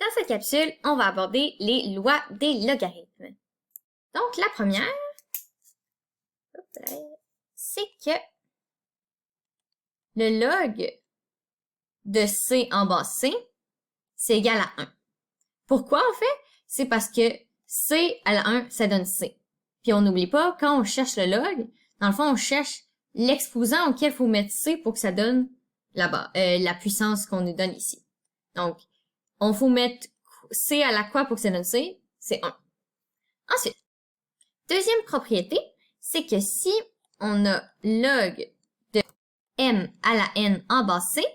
Dans cette capsule, on va aborder les lois des logarithmes. Donc, la première, c'est que le log de c en bas c, c'est égal à 1. Pourquoi, en fait? C'est parce que c à la 1, ça donne c. Puis on n'oublie pas, quand on cherche le log, dans le fond, on cherche l'exposant auquel il faut mettre c pour que ça donne là-bas, la puissance qu'on nous donne ici. Donc, on faut mettre c à la quoi pour que ça donne c? C'est 1. Ensuite, deuxième propriété, c'est que si on a log de m à la n en bas c,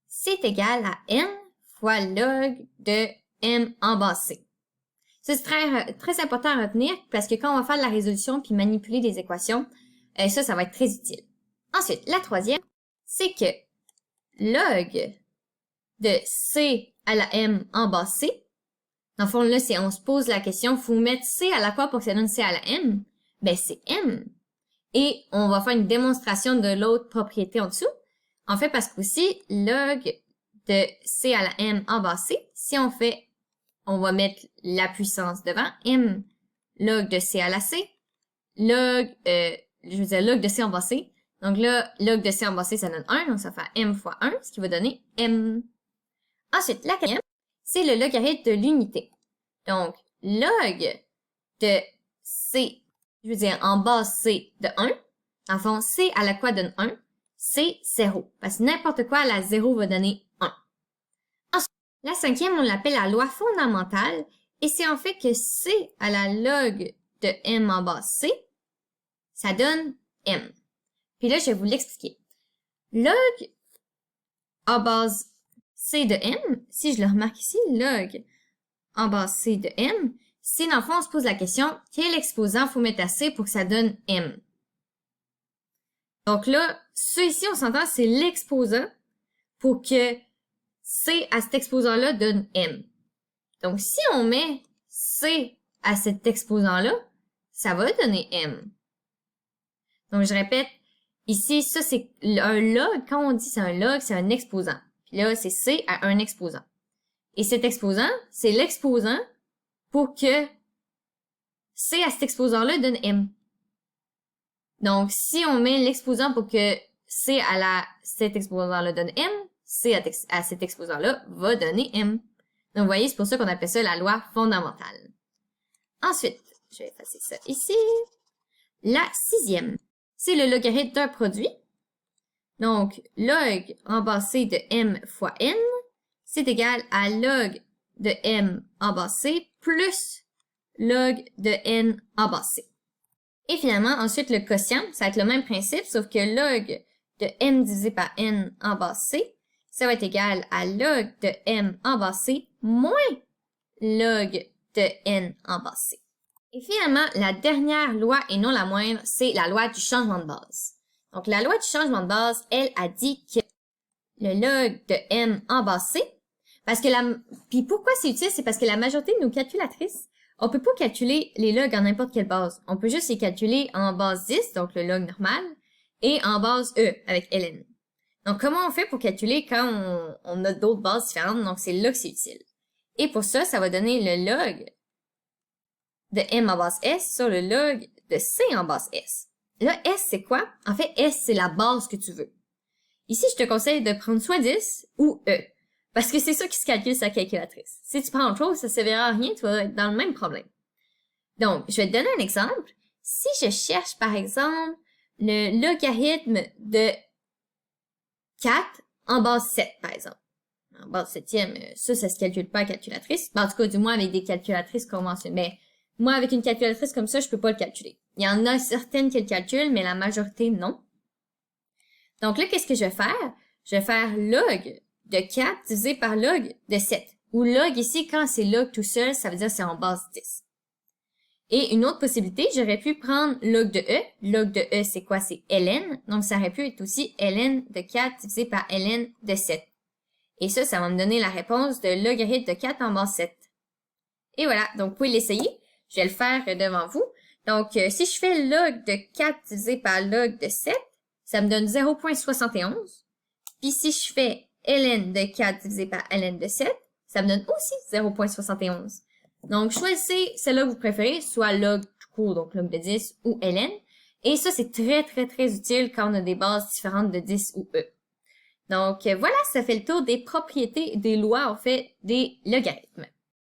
c'est égal à n fois log de m en bas c. Ça, c'est très important à retenir parce que quand on va faire de la résolution puis manipuler des équations, ça va être très utile. Ensuite, la troisième, c'est que log de c à la m en bas c, dans le fond, là, on se pose la question, faut mettre c à la quoi pour que ça donne c à la m? Ben, c'est m. Et on va faire une démonstration de l'autre propriété en dessous. En fait, parce qu'aussi, log de c à la m en bas c, si on fait, on va mettre la puissance devant, m log de c à la c, log de c en bas c. Donc là, log de c en bas c, ça donne 1, donc ça fait m fois 1, ce qui va donner m. Ensuite, la quatrième, c'est le logarithme de l'unité. Donc, log de c, en bas c de 1, en fond, c à la quoi donne 1, c'est 0. Parce que n'importe quoi à la 0 va donner 1. Ensuite, la cinquième, on l'appelle la loi fondamentale, et c'est en fait que c à la log de m en bas c, ça donne m. Puis là, je vais vous l'expliquer. Log en base c de m, si je le remarque ici, log en base c de m, si dans le fond, on se pose la question, quel exposant faut mettre à c pour que ça donne m? Donc là, ça ici, on s'entend, c'est l'exposant pour que c à cet exposant-là donne m. Donc, si on met c à cet exposant-là, ça va donner m. Donc, je répète, ici, ça, c'est un log. Quand on dit c'est un log, c'est un exposant. Puis là, c'est c à un exposant. Et cet exposant, c'est l'exposant pour que c à cet exposant-là donne m. Donc, si on met l'exposant pour que c à cet exposant-là donne m, c à cet exposant-là va donner m. Donc, vous voyez, c'est pour ça qu'on appelle ça la loi fondamentale. Ensuite, je vais effacer ça ici. La sixième, c'est le logarithme d'un produit. Donc, log en bas c de m fois n, c'est égal à log de m en bas c plus log de n en bas c. Et finalement, ensuite, le quotient, ça va être le même principe, sauf que log de m divisé par n en bas c, ça va être égal à log de m en bas c moins log de n en bas c. Et finalement, la dernière loi, et non la moindre, c'est la loi du changement de base. Donc, la loi du changement de base, elle a dit que le log de m en bas c, parce que puis pourquoi c'est utile? C'est parce que la majorité de nos calculatrices, on peut pas calculer les logs en n'importe quelle base. On peut juste les calculer en base 10, donc le log normal, et en base e, avec ln. Donc, comment on fait pour calculer quand on a d'autres bases différentes? Donc, c'est là que c'est utile. Et pour ça, ça va donner le log de m en base s sur le log de c en base s. Là, s, c'est quoi? En fait, s, c'est la base que tu veux. Ici, je te conseille de prendre soit 10 ou e, parce que c'est ça qui se calcule sur la calculatrice. Si tu prends autre chose, ça ne servira à rien, tu vas être dans le même problème. Donc, je vais te donner un exemple. Si je cherche, par exemple, le logarithme de 4 en base 7, par exemple. En base 7e, ça se calcule pas à calculatrice. En tout cas, du moins avec des calculatrices conventionnelles. Mais moi, avec une calculatrice comme ça, je peux pas le calculer. Il y en a certaines qui le calculent, mais la majorité, non. Donc là, qu'est-ce que je vais faire? Je vais faire log de 4 divisé par log de 7. Ou log ici, quand c'est log tout seul, ça veut dire que c'est en base 10. Et une autre possibilité, j'aurais pu prendre log de e. Log de e, c'est quoi? C'est ln. Donc, ça aurait pu être aussi ln de 4 divisé par ln de 7. Et ça va me donner la réponse de logarithme de 4 en base 7. Et voilà, donc vous pouvez l'essayer. Je vais le faire devant vous. Donc, si je fais log de 4 divisé par log de 7, ça me donne 0,71. Puis si je fais ln de 4 divisé par ln de 7, ça me donne aussi 0.71. Donc, choisissez celle-là que vous préférez, soit log tout court, donc log de 10 ou ln. Et ça, c'est très, très, très utile quand on a des bases différentes de 10 ou e. Donc, voilà, ça fait le tour des propriétés, des lois, en fait, des logarithmes.